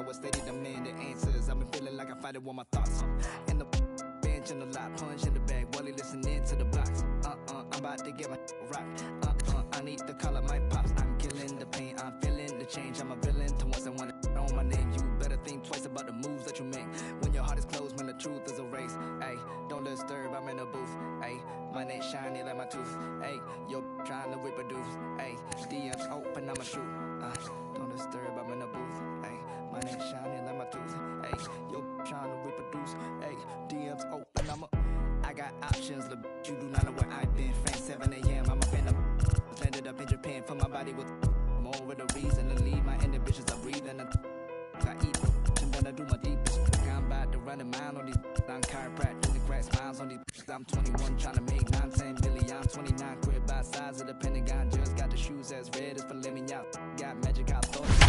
was steady demanding answers. I've been feeling like I fight it with my thoughts. In the bench in the lot, punch in the bag, Wally listening to the box. I'm about to get my rock. I need to call up my pops. I'm killing the pain, I'm feeling the change. I'm a villain to once I want to know my name. You better think twice about the moves that you make. When your heart is closed, when the truth is erased. Ayy, don't disturb, I'm in the booth. Ayy, my neck shiny like my tooth. Ayy, yo trying to reproduce. Ayy, DMs open, I'ma shoot. Don't disturb, I'm in the booth. Ayy, my neck shiny like my tooth. Ayy, yo trying to reproduce. Ayy, DMs open, I got options, look, you do not know where I've been. Frank 7 a.m. I'm up in the landed up in Japan for my body with more with a reason to leave. My inhibitions are breathing. I eat and then I do my deepest. I'm about to run a mile on these. I'm chiropractic, the crack smiles on these. I'm 21 trying to make 9, 10 billion. I'm 29 quit by size of the Pentagon. Just got the shoes as red as filet mignon. Got magic out thoughts.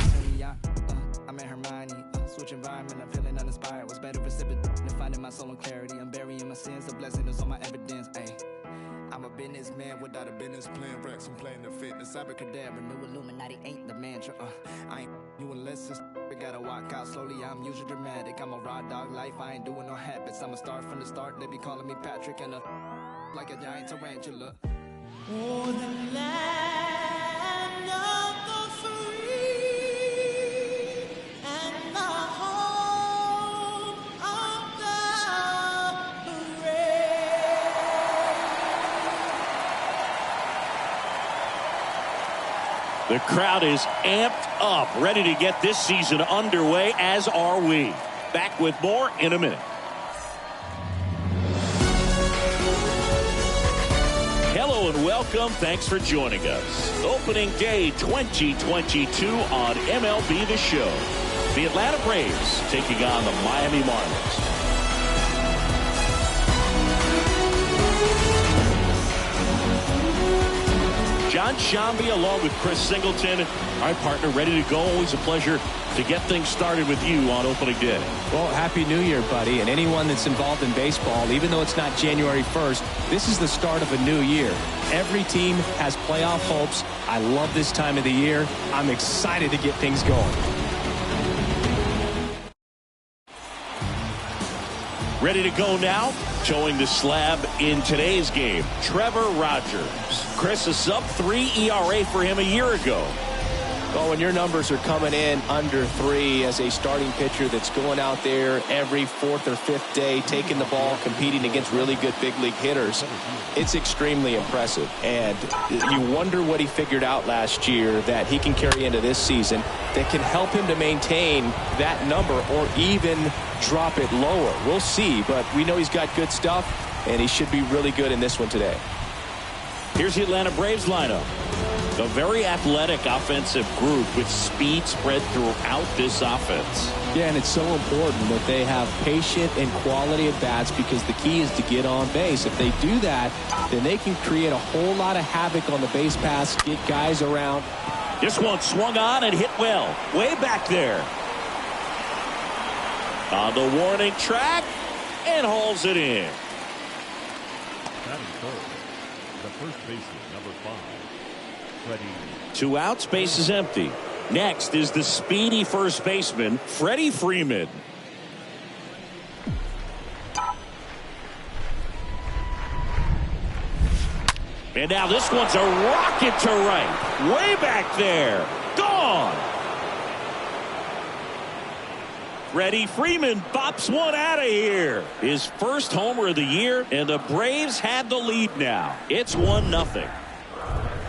I'm in Hermione. Switch environment, I'm feeling uninspired. What's better recipient than finding my soul and clarity? I'm burying my sins, the blessing is on my evidence. Ayy, I'm a businessman without a business plan. Rex, I'm playing the fitness. Abracadabra, new Illuminati ain't the mantra. I ain't you unless it's gotta walk out slowly. I'm usually dramatic. I'm a raw dog life. I ain't doing no habits. I'm a star from the start. They be calling me Patrick and like a giant tarantula. Oh, the land of the free and the home of the brave. The crowd is amped up, ready to get this season underway, as are we. Back with more in a minute. Hello and welcome. Thanks for joining us. Opening day 2022 on MLB The Show. The Atlanta Braves taking on the Miami Marlins. John Shambi along with Chris Singleton, our partner, ready to go. Always a pleasure to get things started with you on opening day. Well, Happy New Year, buddy. And anyone that's involved in baseball, even though it's not January 1st, this is the start of a new year. Every team has playoff hopes. I love this time of the year. I'm excited to get things going. Ready to go now. Showing the slab in today's game, Trevor Rogers. Chris, a sub-3 ERA for him a year ago. Well, when your numbers are coming in under 3 as a starting pitcher that's going out there every 4th or 5th day, taking the ball, competing against really good big league hitters, it's extremely impressive. And you wonder what he figured out last year that he can carry into this season that can help him to maintain that number or even drop it lower. We'll see, but we know he's got good stuff, and he should be really good in this one today. Here's the Atlanta Braves lineup. A very athletic offensive group with speed spread throughout this offense. Yeah, and it's so important that they have patient and quality at bats because the key is to get on base. If they do that, then they can create a whole lot of havoc on the base paths, get guys around. This one swung on and hit well. Way back there. On the warning track and hauls it in. Batting third, the first baseman, number 5. Freddie. 2 outs, base is empty. Next is the speedy first baseman, Freddie Freeman. And now this one's a rocket to right. Way back there. Gone. Freddie Freeman bops one out of here. His first homer of the year, and the Braves had the lead now. It's 1-0.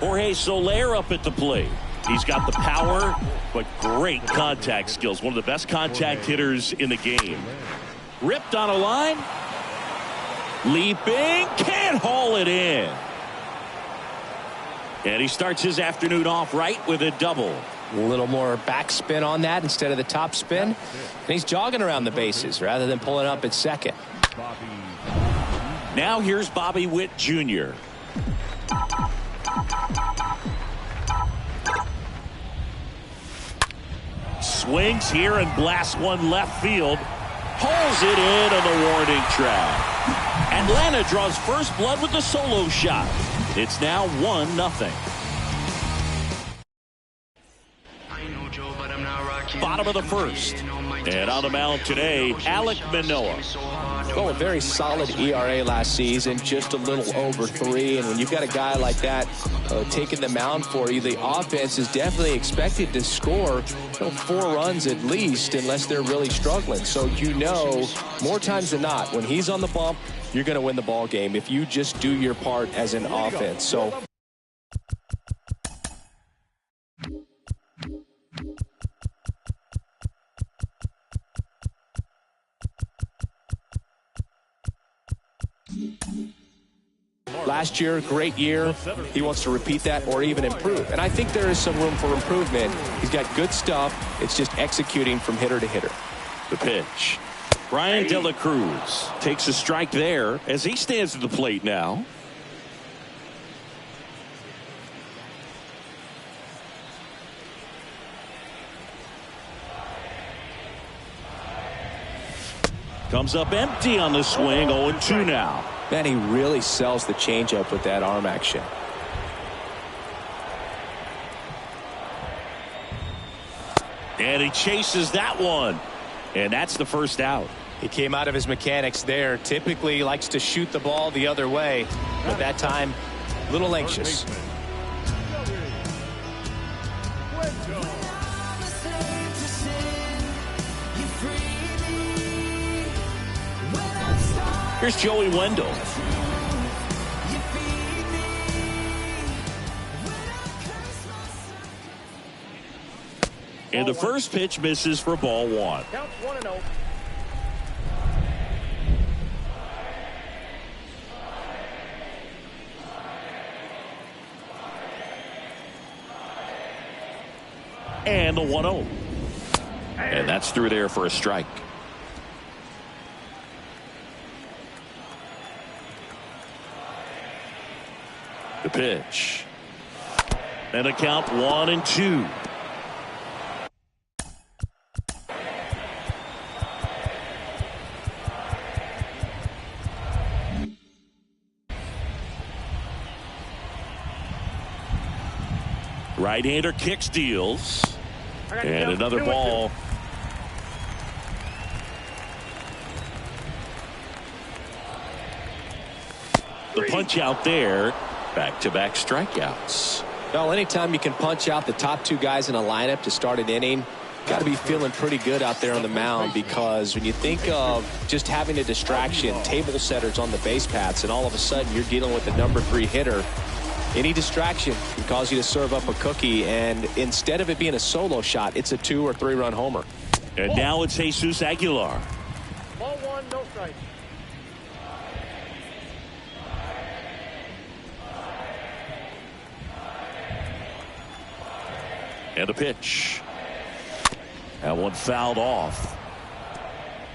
Jorge Soler up at the plate. He's got the power, but great contact skills. One of the best contact hitters in the game. Ripped on a line. Leaping. Can't haul it in. And he starts his afternoon off right with a double. A little more backspin on that instead of the top spin. And he's jogging around the bases rather than pulling up at second. Now here's Bobby Witt Jr. Swings here and blasts one left field. Pulls it in on the warning track. Atlanta draws first blood with the solo shot. It's now 1-0. I ain't no Joe, but I'm not Rocky. bottom of the first. And on the mound today, Alek Manoah. Well, a very solid ERA last season, just a little over 3. And when you've got a guy like that taking the mound for you, the offense is definitely expected to score 4 runs at least, unless they're really struggling. So more times than not, when he's on the bump, you're going to win the ball game if you just do your part as an offense. So last year, great year. He wants to repeat that or even improve. And I think there is some room for improvement. He's got good stuff. It's just executing from hitter to hitter. The pitch. Brian De La Cruz takes a strike there as he stands at the plate now. Comes up empty on the swing. 0-2 now. Man, he really sells the changeup with that arm action. And he chases that one. And that's the first out. He came out of his mechanics there. Typically he likes to shoot the ball the other way, but that time a little anxious. Here's Joey Wendell. And the first pitch misses for ball 1. Counts 1-0. And the 1-0. And that's through there for a strike. The pitch. And a count 1-2. Right-hander kicks, deals. And another ball. The punch out there. Back-to-back strikeouts. Well, anytime you can punch out the top 2 guys in a lineup to start an inning, got to be feeling pretty good out there on the mound, because when you think of just having a distraction, table setters on the base paths, and all of a sudden you're dealing with the number 3 hitter, any distraction can cause you to serve up a cookie, and instead of it being a solo shot, it's a 2 or 3 run homer. And now it's Jesus Aguilar. Ball 1, no strike. And a pitch. That one fouled off.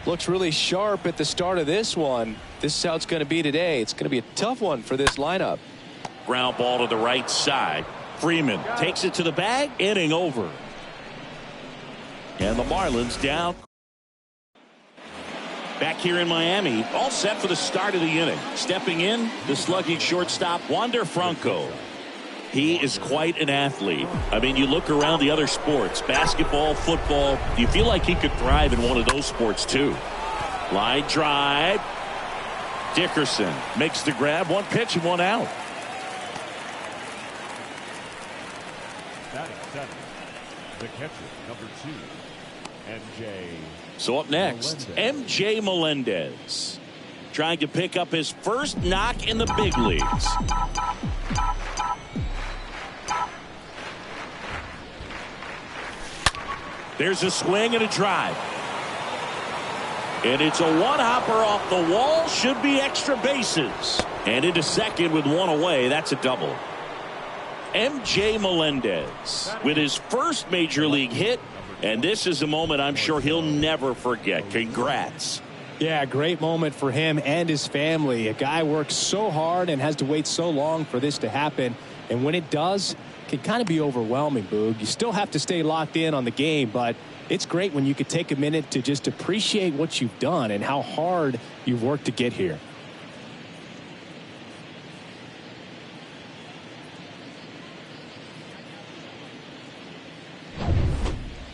Looks really sharp at the start of this one. This is how it's going to be today. It's going to be a tough one for this lineup. Ground ball to the right side. Freeman takes it to the bag. Inning over. And the Marlins down. Back here in Miami, all set for the start of the inning. Stepping in, the slugging shortstop, Wander Franco. He is quite an athlete. I mean, you look around the other sports, basketball, football, you feel like he could thrive in one of those sports too. Line drive. Dickerson makes the grab. 1 pitch and 1 out. Batting 7, the catcher, number 2, MJ. So up next, MJ Melendez, trying to pick up his first knock in the big leagues. There's a swing and a drive. And it's a 1-hopper off the wall. Should be extra bases. And into second with 1 away. That's a double. MJ Melendez with his first major league hit. And this is a moment I'm sure he'll never forget. Congrats. Yeah, great moment for him and his family. A guy works so hard and has to wait so long for this to happen. And when it does, it can kind of be overwhelming, Boog. You still have to stay locked in on the game, but it's great when you could take a minute to just appreciate what you've done and how hard you've worked to get here.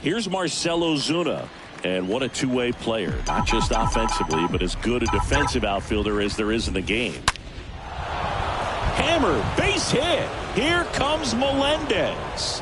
Here's Marcell Ozuna. And what a two-way player. Not just offensively, but as good a defensive outfielder as there is in the game. Hammer, base hit. Here comes Melendez.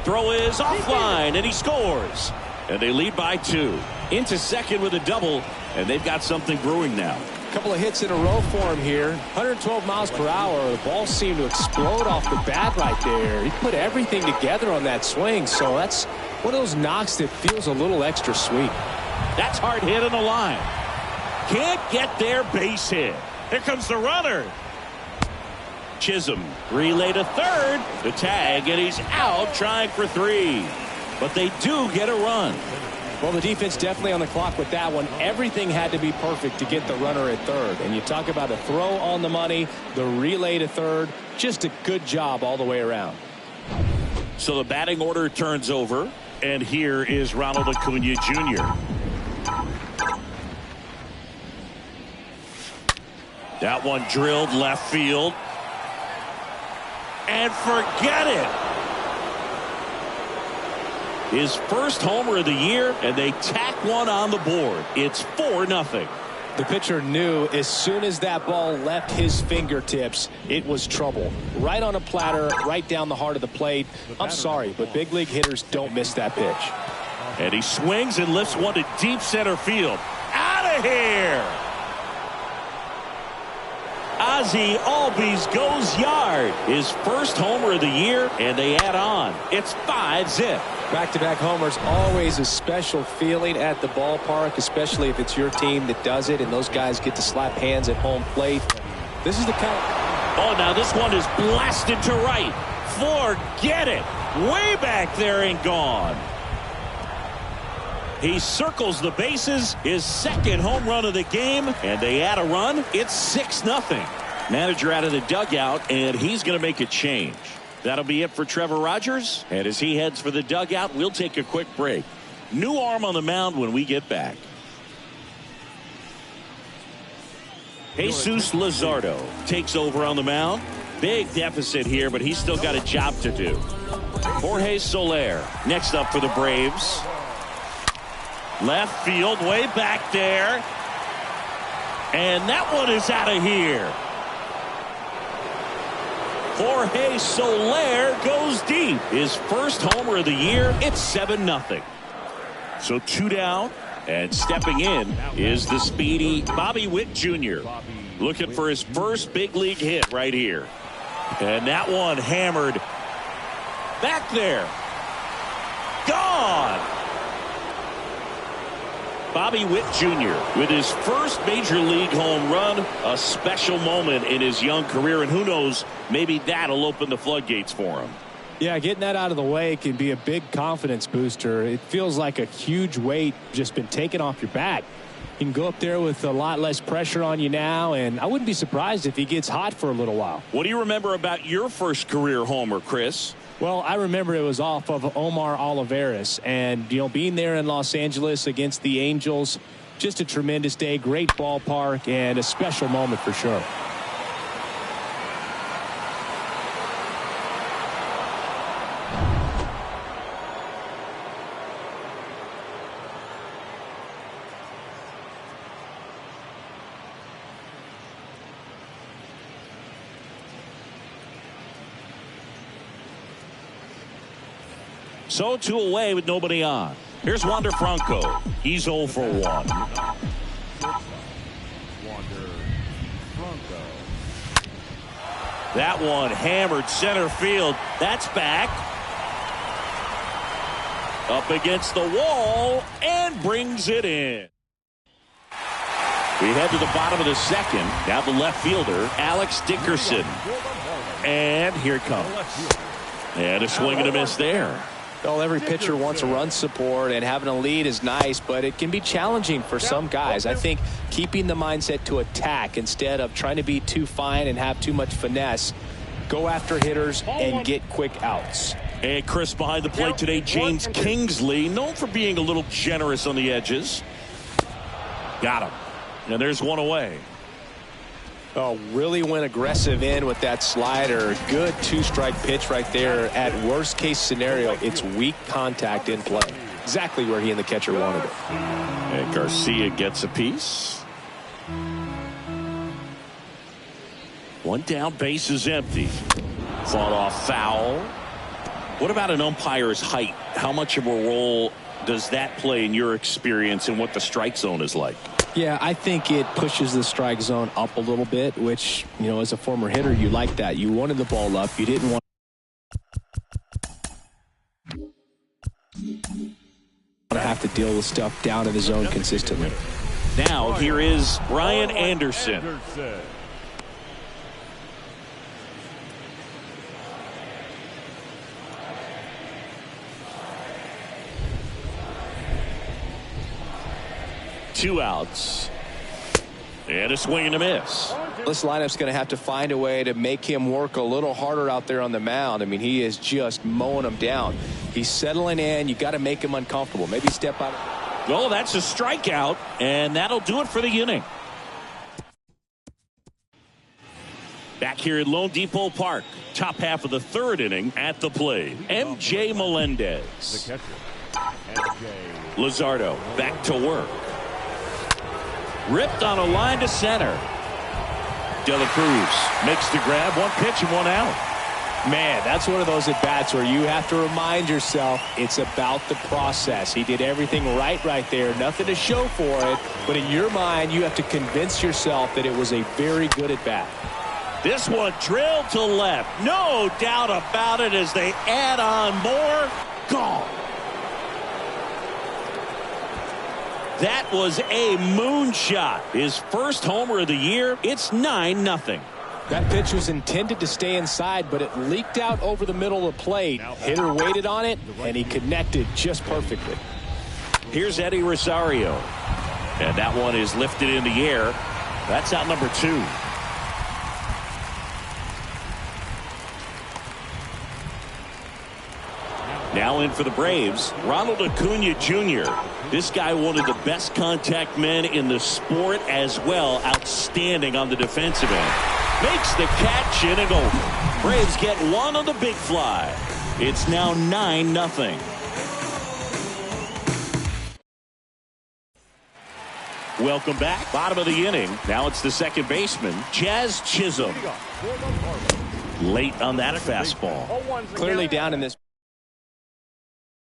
Throw is offline, and he scores. And they lead by 2. Into second with a double, and they've got something brewing now. A couple of hits in a row for him here. 112 miles per hour. The ball seemed to explode off the bat right there. He put everything together on that swing, so that's one of those knocks that feels a little extra sweet. That's hard hit on the line. Can't get their base hit. Here comes the runner. Chisholm relay to third. The tag, and he's out trying for 3. But they do get a run. Well, the defense definitely on the clock with that one. Everything had to be perfect to get the runner at third. And you talk about a throw on the money, the relay to third. Just a good job all the way around. So the batting order turns over. And here is Ronald Acuna Jr. That one drilled left field. And forget it. His first homer of the year, and they tack one on the board. It's 4-0. The pitcher knew as soon as that ball left his fingertips, it was trouble. Right on a platter, right down the heart of the plate. I'm sorry, but big league hitters don't miss that pitch. And he swings and lifts one to deep center field. Out of here! Ozzie Albies goes yard. His first homer of the year, and they add on. It's 5-zip. Back-to-back homers, always a special feeling at the ballpark, especially if it's your team that does it and those guys get to slap hands at home plate. This is the count. Oh, now this one is blasted to right. Forget it. Way back there and gone. He circles the bases, his second home run of the game, and they add a run. It's 6-0. Manager out of the dugout, and he's going to make a change. That'll be it for Trevor Rogers. And as he heads for the dugout, we'll take a quick break. New arm on the mound when we get back. Jesus Luzardo takes over on the mound. Big deficit here, but he's still got a job to do. Jorge Soler next up for the Braves. Left field, way back there. And that one is out of here. Jorge Soler goes deep. His first homer of the year. It's 7-0. So 2 down. And stepping in is the speedy Bobby Witt Jr. Looking for his first big league hit right here. And that one hammered back there. Gone. Bobby Witt Jr. with his first major league home run, a special moment in his young career, and who knows, maybe that'll open the floodgates for him. Yeah, getting that out of the way can be a big confidence booster. It feels like a huge weight just been taken off your back. You can go up there with a lot less pressure on you now, and I wouldn't be surprised if he gets hot for a little while. What do you remember about your first career homer, Chris? Well, I remember it was off of Omar Olivares, and being there in Los Angeles against the Angels, just a tremendous day, great ballpark, and a special moment for sure. So 2 away with nobody on. Here's Wander Franco. He's 0 for 1. Wander Franco. That one hammered center field. That's back. Up against the wall and brings it in. We head to the bottom of the second. Now the left fielder, Alex Dickerson. And here it comes. And a swing and a miss there. Well, every pitcher wants a run support, and having a lead is nice, but it can be challenging for some guys. I think keeping the mindset to attack instead of trying to be too fine and have too much finesse, go after hitters and get quick outs. And Chris, behind the plate today, James Kingsley, known for being a little generous on the edges. Got him. And there's one away. Oh, really went aggressive in with that slider. Good two-strike pitch right there. At worst case scenario, it's weak contact in play. Exactly where he and the catcher wanted it. And Garcia gets a piece. One down, base is empty. Fought off foul. What about an umpire's height? How much of a role does that play in your experience and what the strike zone is like? Yeah, I think it pushes the strike zone up a little bit, which, you know, as a former hitter, you like that. You wanted the ball up. You didn't want to have to deal with stuff down in the zone consistently. Now, here is Brian Anderson. 2 outs. And a swing and a miss. This lineup's going to have to find a way to make him work a little harder out there on the mound. I mean, he is just mowing them down. He's settling in. You got to make him uncomfortable. Maybe step out. Oh, that's a strikeout, and that'll do it for the inning. Back here at Lone Depot Park, top half of the 3rd inning at the plate. MJ Melendez. The catcher, MJ. Luzardo back to work. Ripped on a line to center. De La Cruz makes the grab. 1 pitch and 1 out. Man, that's one of those at-bats where you have to remind yourself it's about the process. He did everything right there. Nothing to show for it. But in your mind, you have to convince yourself that it was a very good at-bat. This one drilled to left. No doubt about it as they add on more. Gone. That was a moonshot. His first homer of the year. It's 9-0. That pitch was intended to stay inside, but it leaked out over the middle of the plate. Hitter waited on it, and he connected just perfectly. Here's Eddie Rosario. And that one is lifted in the air. That's out number 2. Now in for the Braves, Ronald Acuna Jr. This guy, one of the best contact men in the sport as well. Outstanding on the defensive end. Makes the catch in and over. Braves get 1 on the big fly. It's now 9-0. Welcome back. Bottom of the inning. Now it's the second baseman, Jazz Chisholm. Late on that fastball. Clearly down in this.